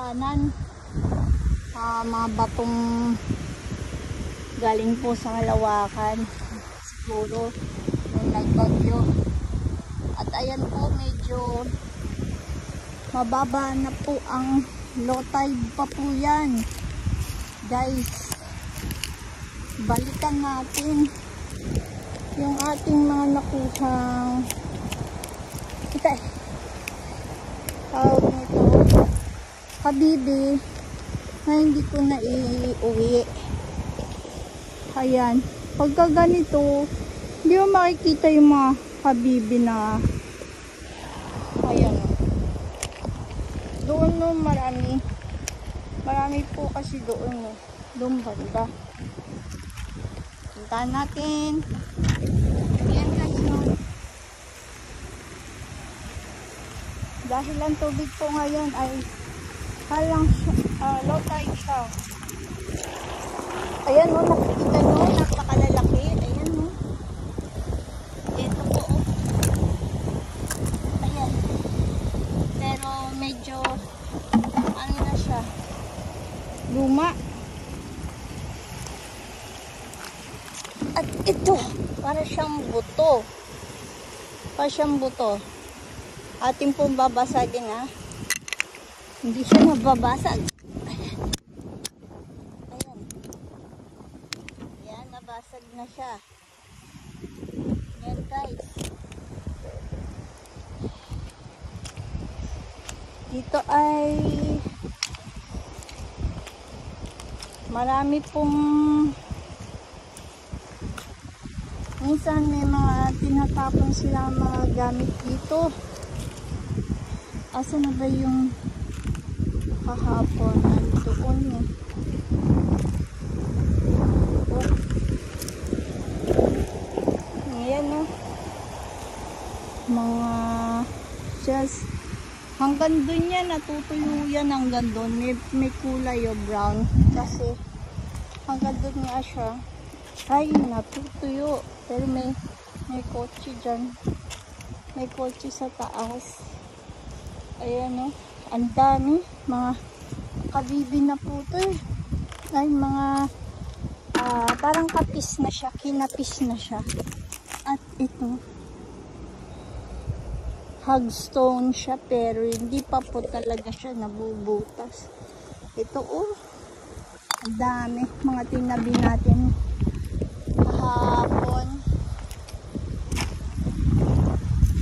daanan. Mga batong galing po sa Malawakan. Siguro nung nagbagyo. At ayan po, medyo mababa na po ang low tide pa po yan. Guys, balikan natin yung ating mga nakuhang tawag nito habibi na hindi ko na iuwi. Ayan, pagka ganito hindi mo makikita yung mga habibi na ayan. Doon no, marami po kasi doon doon banda. Puntahan natin. Ayan guys, no? Dahil ang tubig po ngayon ay halang low tide siya. Ayan o, nakikita nyo, napakalalaki. Ayan o. Ito po o. Ayan. Pero medyo ano na siya, luma. At ito, para siyang buto. Ating pong babasagin ha. Hindi siya nababasag. Ayan. Ayan, nabasag na siya. Ayan guys. Dito ay marami pong minsan may mga tinatapon sila mga gamit dito. Asa na ba yung kahapon? Doon eh. Ayan no. Mga just hanggang doon yan, natutuyo yan hanggang doon. May kulay o brown. Kasi hanggang doon nga siya. Ay, natutuyo. Pero may kotse dyan. May kotse sa taas. Ayan o. Ang dami. Mga kabibi na po ito eh. Ay, mga parang kapis na siya. Kinapis na siya. At ito. Hagstone siya pero hindi pa po talaga siya nabubutas. Ito oh. Ang dami. Mga tinabi natin kahapon.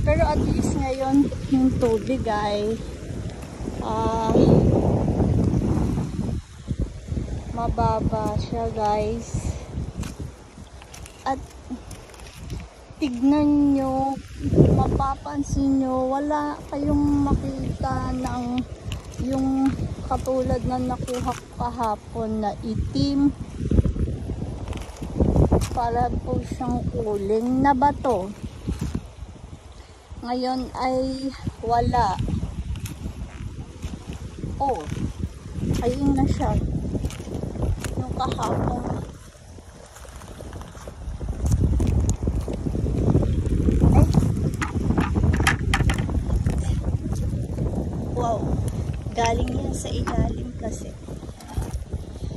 Pero at least ngayon yung tubig ay mababa siya guys. At tignan nyo, mapapansin nyo, wala kayong makita ng yung katulad na nakuha kahapon na itim. Para po siyang uling na bato. Ngayon ay wala. Oh, ayun na siya. Yung kahapon. Ay. Wow. Galing yan sa ilalim kasi.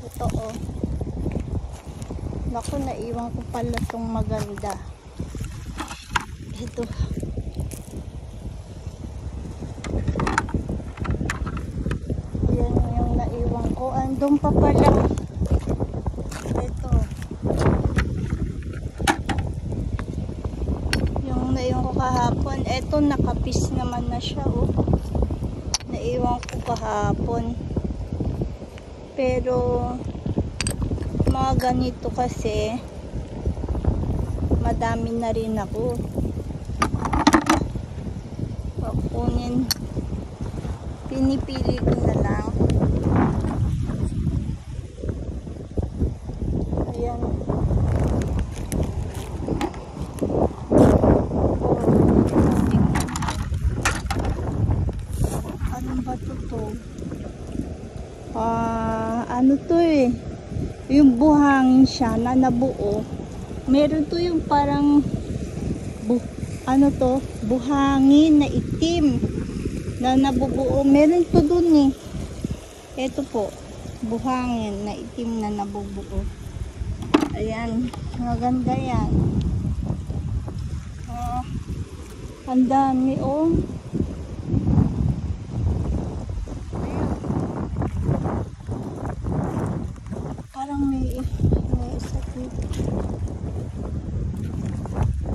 Ito oh. Naku, naiwan ko pala itong maganda. Ito. Yan yung naiwan ko. Andun pa pala. Ito. Yung naiwan ko kahapon. Ito, nakapis naman na siya. Oh. Naiwan ko kahapon. Pero mga ganito kasi madami na rin ako. Kukunin, pinipili ko na lang. Ayan. Ano ba to? Ano to eh? Yung buhangin siya na nabuo. Meron to yung parang ano to, buhangin na itim na nabubuo. Meron to dun eh. Ito po, buhangin na itim na nabubuo. Ayan, maganda yan. Ang dami oh. Parang may isa dito.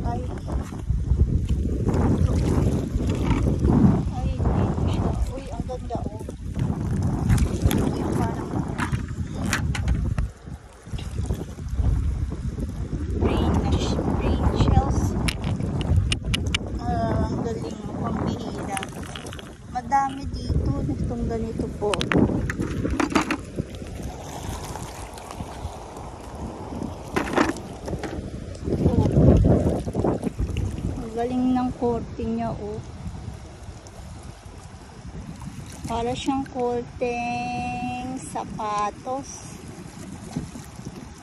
Ay, dito siya. Uy, ang ganda oh. Parang brain shells. Ang galing, pambihira. Madami dito nitong ganito po. Galing ng korte niya oh. Para siyang korteng sapatos.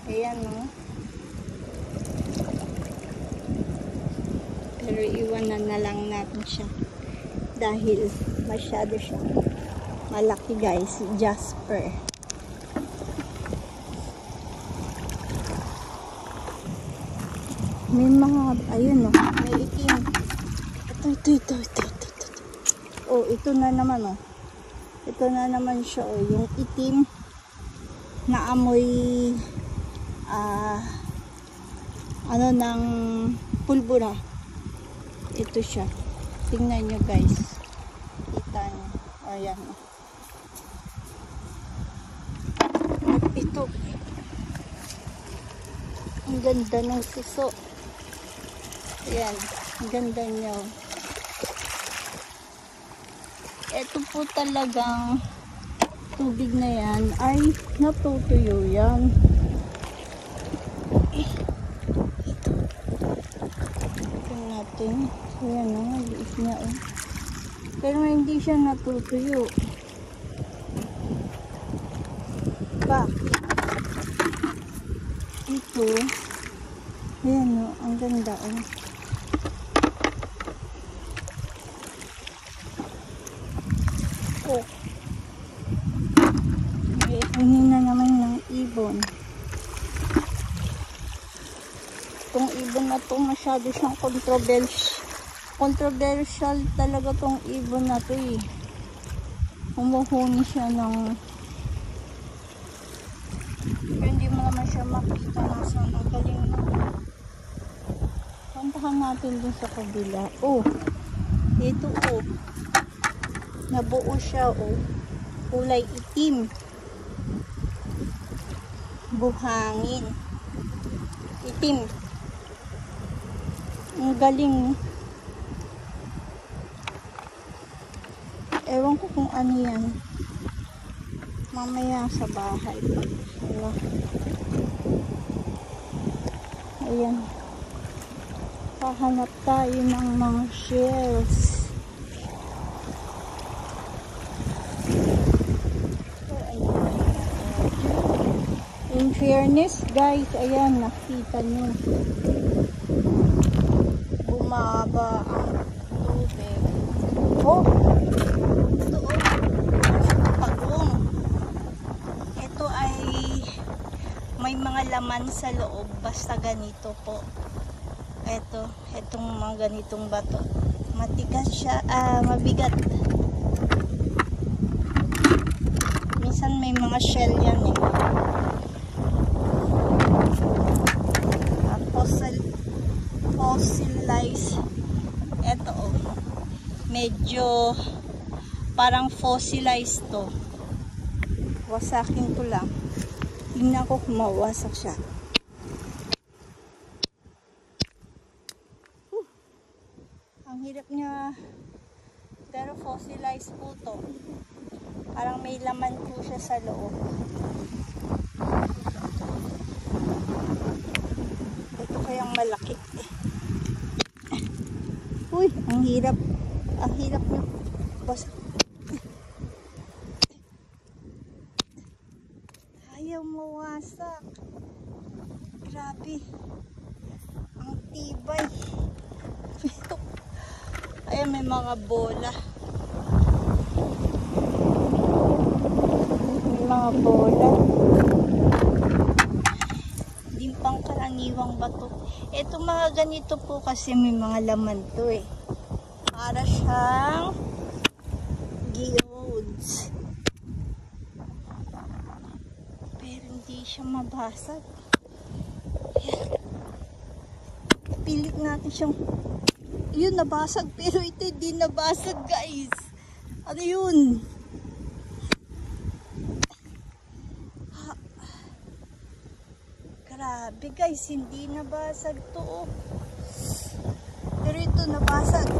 Ayan oh. Pero iwanan na lang natin siya dahil masyado siyang malaki guys. Jasper. May mga, ayun oh, may itim. Ito. Oh, ito na naman oh. Ito na naman siya oh, yung itim na amoy ano ng pulbura. Ito siya. Tingnan nyo guys. Kita nyo. Ayan oh. Ito. Ang ganda ng suso. Ayan, ganda niya. Ito po talagang tubig na yan ay natutuyo yan. Ito. Ito natin. Ayan o, liit niya o. Pero hindi siya natutuyo. Bakit? Ito. Ayan o, ang ganda o. Hingin na naman ng ibon. Itong ibon na to masyado siyang controversial talaga tong ibon na to eh. Humuhuni siya ng pero hindi mo naman siya makita nasa magaling na. Puntahan natin dun sa kabila. Oh, ito oh. Nabuo siya oh. Kulay itim. Buhangin. Itim. Ang galing. Ewan ko kung ano yan. Mamaya sa bahay. Ano. Ayan. Pahanap tayo ng mga shells. In fairness guys, ayan, nakita nyo. Bumaba ang tubig. Oh! Ito oh. Pagong. Ito ay may mga laman sa loob. Basta ganito po. Itong mga ganitong bato. Matigas siya, mabigat. Minsan may mga shell yan eh. Fossilized. Ito oh. Medyo parang fossilized to. Wasakin ko lang. Tingnan ko kung mawasak siya. Ang hirap niya. Pero fossilized po to. Parang may laman po siya sa loob. Ito kayang malaki. Uy, ang hirap. Ang hirap niya. Basta. Ayaw mawasak. Grabe. Ang tibay. Ito. Ayan, may mga bola. mga bola. Hindi pangkaraniwang bato. Ito mga ganito po kasi may mga laman to eh. Para siyang geodes. Pero hindi siya mabasag. Ayan. Pilit natin siyang... Yun, nabasag. Pero ito hindi nabasag, guys. Ano yun? Grabe, guys. Hindi nabasag to. Oh. Pero ito nabasag.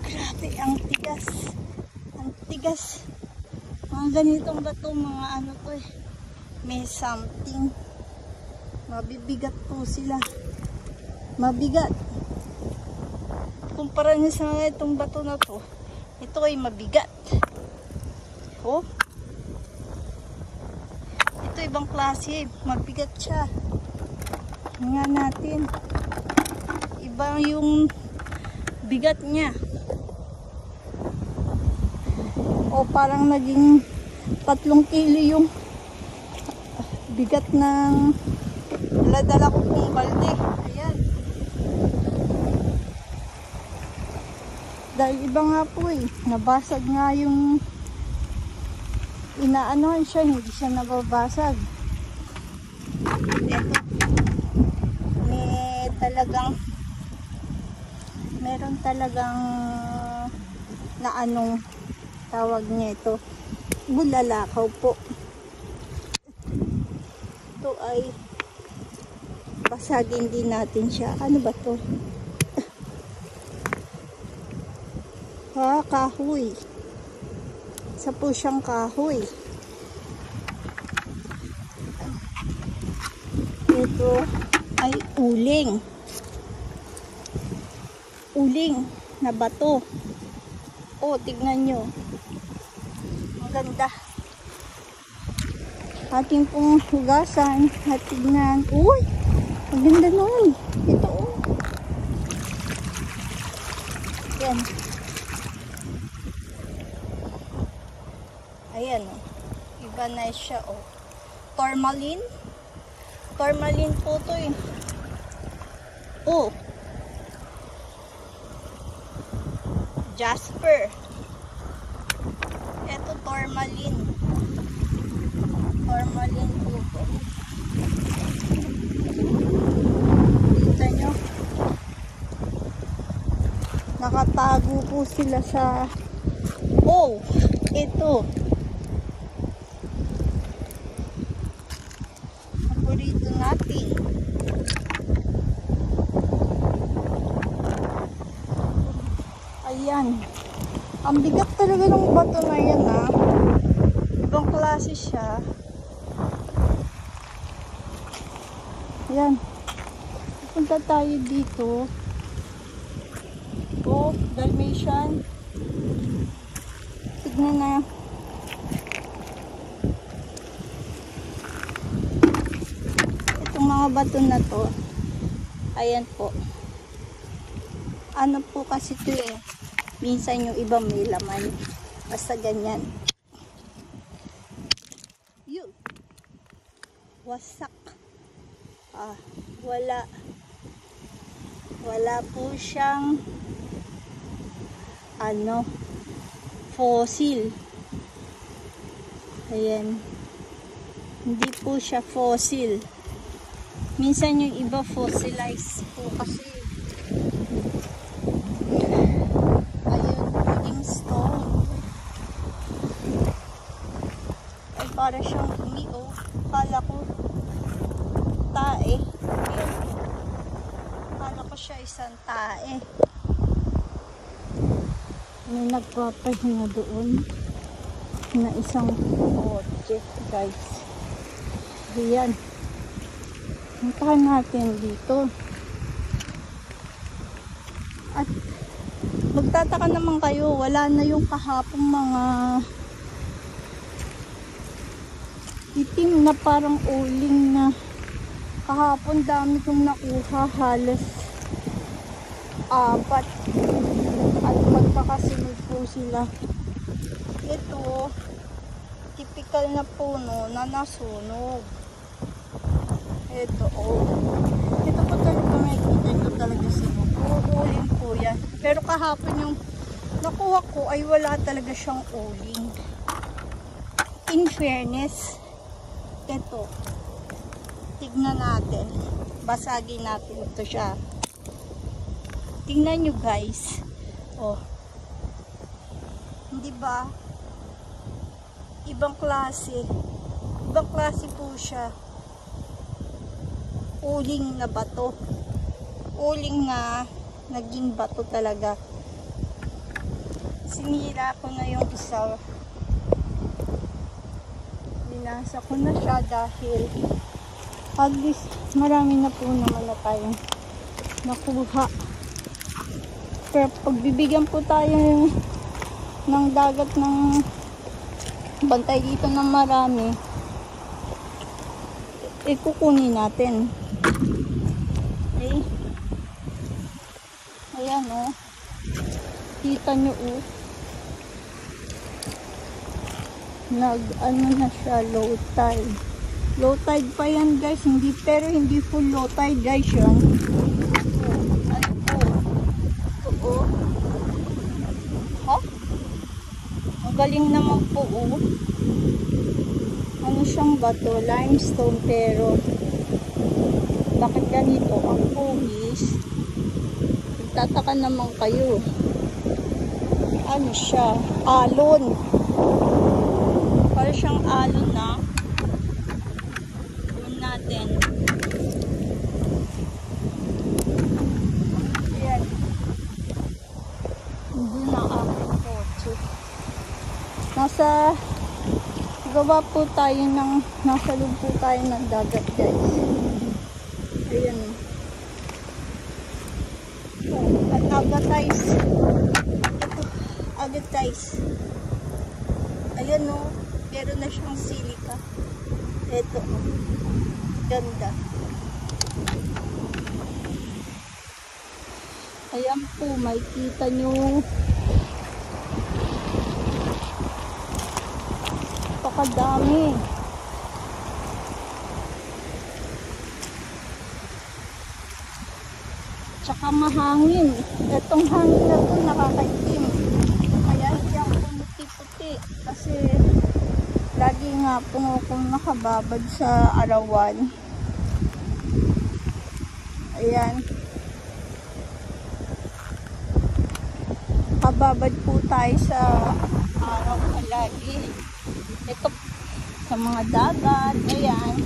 Grabe, ang tigas. Ang tigas. Mga ganitong bato, mga ano to eh. May something. Mabibigat po sila. Mabigat. Kumpara niyo sa itong bato na to, ito ay mabigat. Oh. Ito ibang klase. Mabigat siya. Tingnan natin. Iba yung bigat niya. O parang naging 3 kilo yung bigat ng dala ko pong balde. Ayan. Dahil iba nga po eh. Nabasag nga yung inaanohan siya. Hindi siya nababasag. Ito. Meron talagang na anong tawag niya ito. Bulalakaw po. Ito ay basagin din natin siya. Ano ba to? Kahoy. Isa po siyang kahoy. Ito ay uling. Uling na bato. Oh, tignan nyo. Ang ganda. Ating pong hugasan at tignan. Uy! Ang ganda nun. Ito oh. Yan. Ayan oh. Iba na siya oh. Tourmaline. Tourmaline po to eh. Oh. Jasper. Ito tourmaline. Tourmaline po to. Kita nyo? Nakatago po sila sa... Oh! Ito. Paborito natin. Ayan. Ang bigat talaga ng bato na yan ha. Ibang klase siya. Ayan. Punta tayo dito. Oh, Dalmatian. Tignan na. Itong mga bato na to. Ayan po. Ano po kasi ito eh. Minsan yung iba may laman. Basta ganyan. Yun. Wasak. Wala po siyang fossil. Ayan. Hindi po siya fossil. Minsan yung iba fossilized po kasi. Ayun, naging stone. Ay, para siyang umiiw. Kala ko tae. Ayun. Kala ko siya isang tae. May nagpapahinga doon na isang object, guys. Ayan. Puntahan natin dito. At magtataka naman kayo, wala na yung kahapong mga itim na parang uling na kahapon dami kong nakuha, halos 4 at magkakasunod po sila. Ito typical na puno na nasunog. Ito, oh. Ito po talaga makikita nyo talaga sinog. Uuling po yan. Pero kahapon yung nakuha ko ay wala talaga siyang uling. In fairness, ito. Tignan natin. Basagin natin ito siya. Tingnan nyo guys. Oh. Hindi ba? Ibang klase. Ibang klase po siya. Uling na bato. Uling na naging bato talaga. Sinira ko na yung isa. Binasa ko na siya dahil at least marami na po naman na tayong nakuha. Pero pagbibigyan po tayo ng dagat ng bantay dito ng marami, ikukunin natin. Okay. Ayan o. Kita nyo o. Ano na siya, low tide. Low tide pa yan guys, pero hindi full low tide guys yan. Ano po? Oo. Ha? Ang galing naman po o. Ano siyang bato? Limestone, pero bakit ganito ang puhis? Tataka naman kayo. Ano siya? Alon. Para siyang alon na. Doon natin. Ayan. Hindi na aking kotse. Nasa gawa po tayo ng, nasa loob po tayo ng dagat guys. Ayan. Oh, at agatize. Agatize. Ayan o. Oh, meron na siyang silika. Ito. Ganda. Ayan po. Makikita nyo. Pakadami. Tsaka mahangin. Itong hangin na ito nakakaitim. Kaya siyang pumuti-puti. Kasi lagi nga po akong nakababad sa arawan. Ayan. Kababad po tayo sa araw palagi. Ito sa mga dagat. Ayan.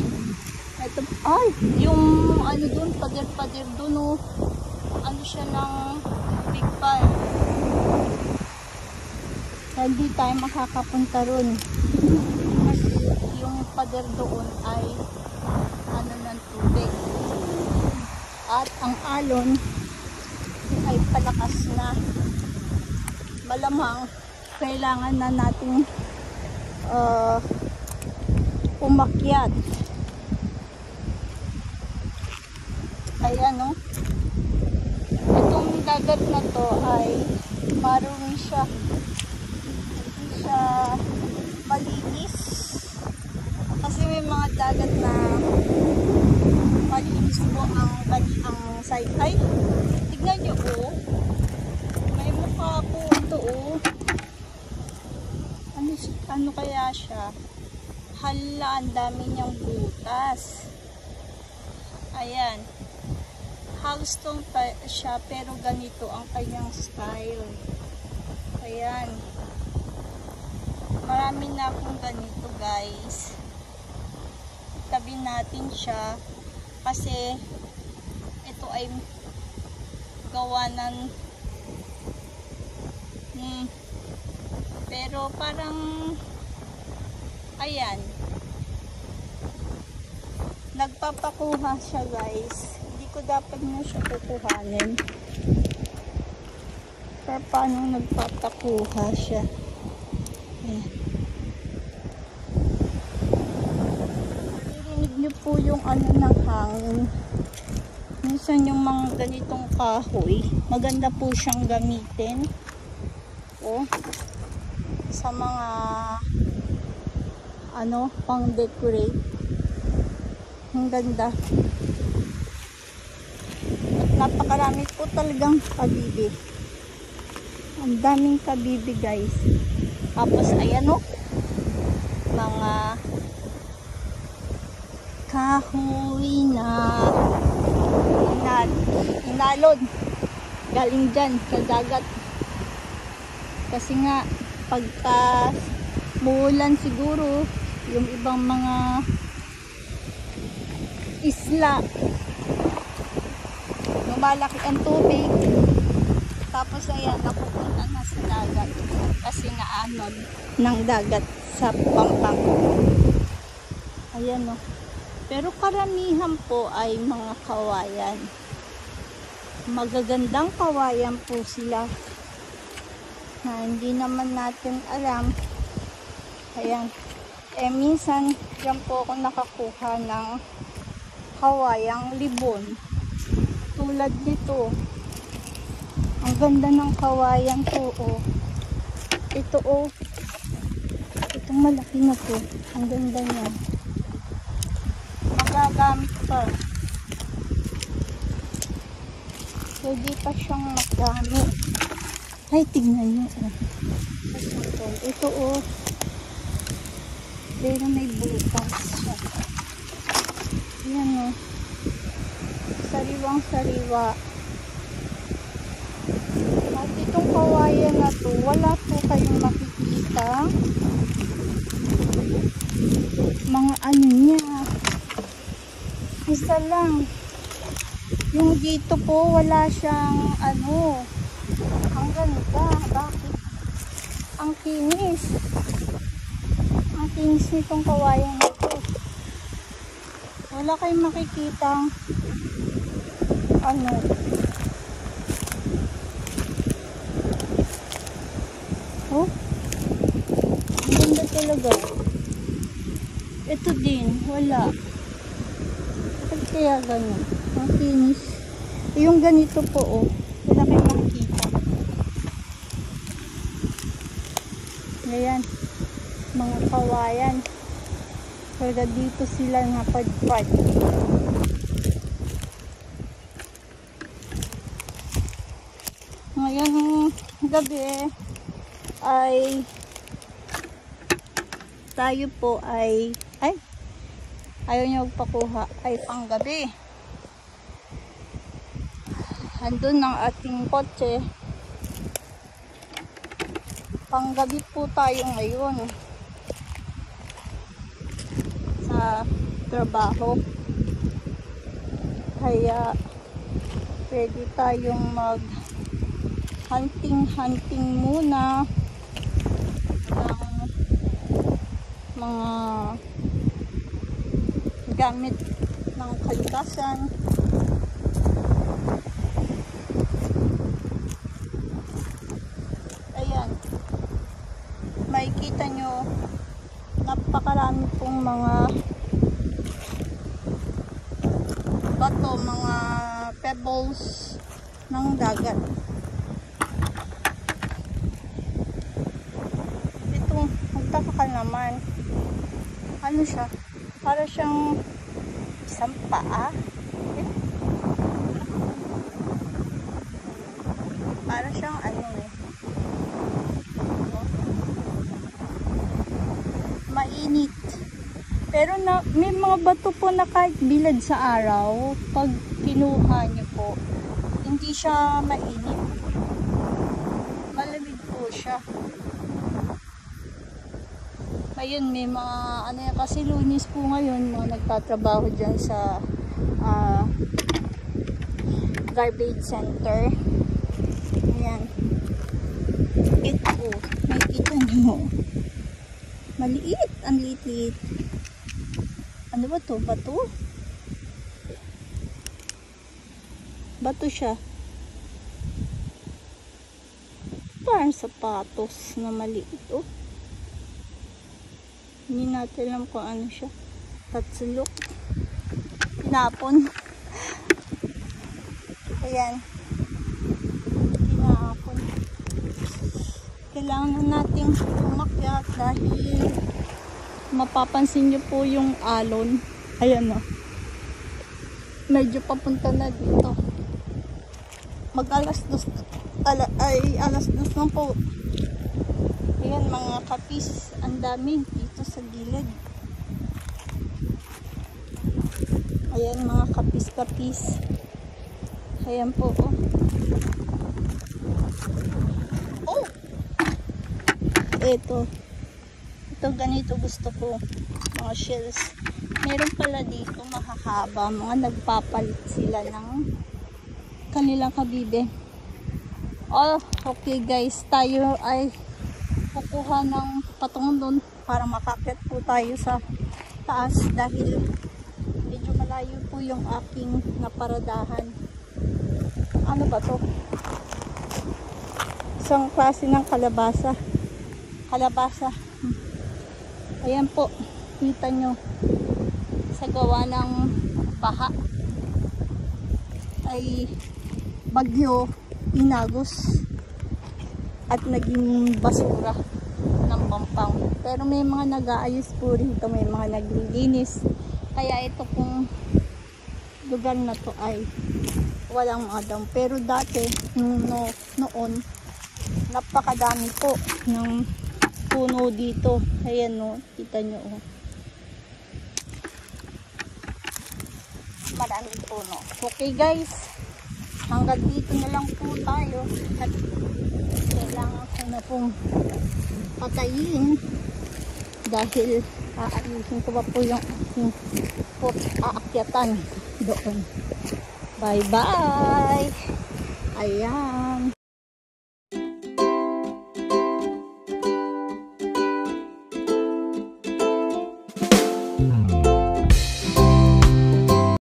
Ito, ay, yung ano dun, pader-pader dun o. Ano siya ng big pile. Hindi tayo makakapunta ron. Kasi yung pader doon ay ano ng tubig. At ang alon ay palakas na. Malamang kailangan na nating umakyat. Ayan o. Itong dagat na to ay marumi siya. Hindi siya malinis. Kasi may mga dagat na malinis po ang side. Ay, tignan nyo o. May mukha po ito o. Ano kaya siya? Hala, ang dami niyang butas. Ayan. Halstone pa siya, pero ganito ang kanyang style. Ayan. Marami na akong ganito guys. Tabi natin siya kasi ito ay gawa ng pero parang ayan, nagpapakuha siya guys. Hindi ko dapat na siya kukuhanin. Pero paano nagpapakuha siya? Ayan. Maririnig niyo po yung ano ng hangin. Minsan yung mga ganitong kahoy, maganda po siyang gamitin. Oh, sa mga pang decorate. Ang ganda. At napakarami po talagang kabibi. Ang daming kabibi, guys. Tapos ayan mga kahoy na inalon galing dyan sa dagat. Kasi nga pagka muulan siguro, yung ibang mga isla lumalaki ang tubig, tapos ayan, napupunta na sa dagat kasi naanod ng dagat sa Pampang. Ayan pero karamihan po ay mga kawayan, magagandang kawayan po sila na hindi naman natin alam. Ayan, minsan dyan po ako nakakuha ng kawayang libon tulad nito. Ang ganda ng kawayan to. Ito itong malaki na to, ang ganda niya, magagamit pa, pwede pa siyang magamit. Ay, tignan nyo ito pero may butas siya. Ayan sariwang sariwa. At itong kawayan na to, wala po kayong makikita mga niya, isa lang. Yung dito po wala siyang ang ganda. Bakit? Ang kinis nitong kawayan na to. Wala kayong makikita ang ganda talaga. Ito din, wala. Bakit kaya ganun? Ang kinis. Yung ganito po, wala kayong makikita. Ayan, mga kawayan. Kaya dito sila napadpad. Ngayong gabi ay tayo po ay ayaw niya magpakuha, ay panggabi. Andun ang ating kotse. Panggabi po tayo ngayon sa trabaho. Kaya pwede tayong mag hunting muna ng mga gamit ng kalikasan. Ayan, makikita nyo napakarami pong mga bato, mga pebbles ng dagat. Ito, magtaka ka naman, ano siya, para siyang isang paa, para siyang mainit. Pero may mga bato po na kahit bilad sa araw, pag kinuha niyo po, hindi siya mainit. Malamig po siya. Ayun, may mga kasi Lunes po ngayon, mga nagtatrabaho dyan sa garbage center. Ayan. Ito, makikita nyo. Maliit, ang liit-liit. Ano ba to? Bato? Bato siya. Parang sapatos na maliit. Hindi natin alam kung ano siya. Tatsulok. Tinapon. Ayan. Tinapon. Kailangan nating umakyat dahil mapapansin nyo po yung alon. Ayan o. Medyo papunta na dito. Mag alas 2 na po. Ayan mga kapis. Ang dami dito sa gilid. Ayan mga kapis-kapis. Ayan po oh. Oh! Ito ganito gusto ko, mga shells. Meron pala dito mahahaba, mga nagpapalit sila ng kanilang kabibe. Oh, okay guys, tayo ay kukuha ng patungon doon para makakit po tayo sa taas dahil medyo malayo po yung aking naparadahan. Ano ba to? Isang klase ng kalabasa. Ayan po, kita nyo, sa gawa ng baha ay bagyo inagos at naging basura ng Pampang. Pero may mga nag-aayos po rito, may mga naglilinis. Kaya ito pong lugar na to ay walang mga dam. Pero dati, noon, napakadami po ng puno dito. Ayan o, kita nyo o. Maraming puno. Okay guys, hanggang dito na lang po tayo. At kailangan ko na pong patayin dahil aayusin ko pa po yung aking aakyatan doon. Bye bye! Ayan.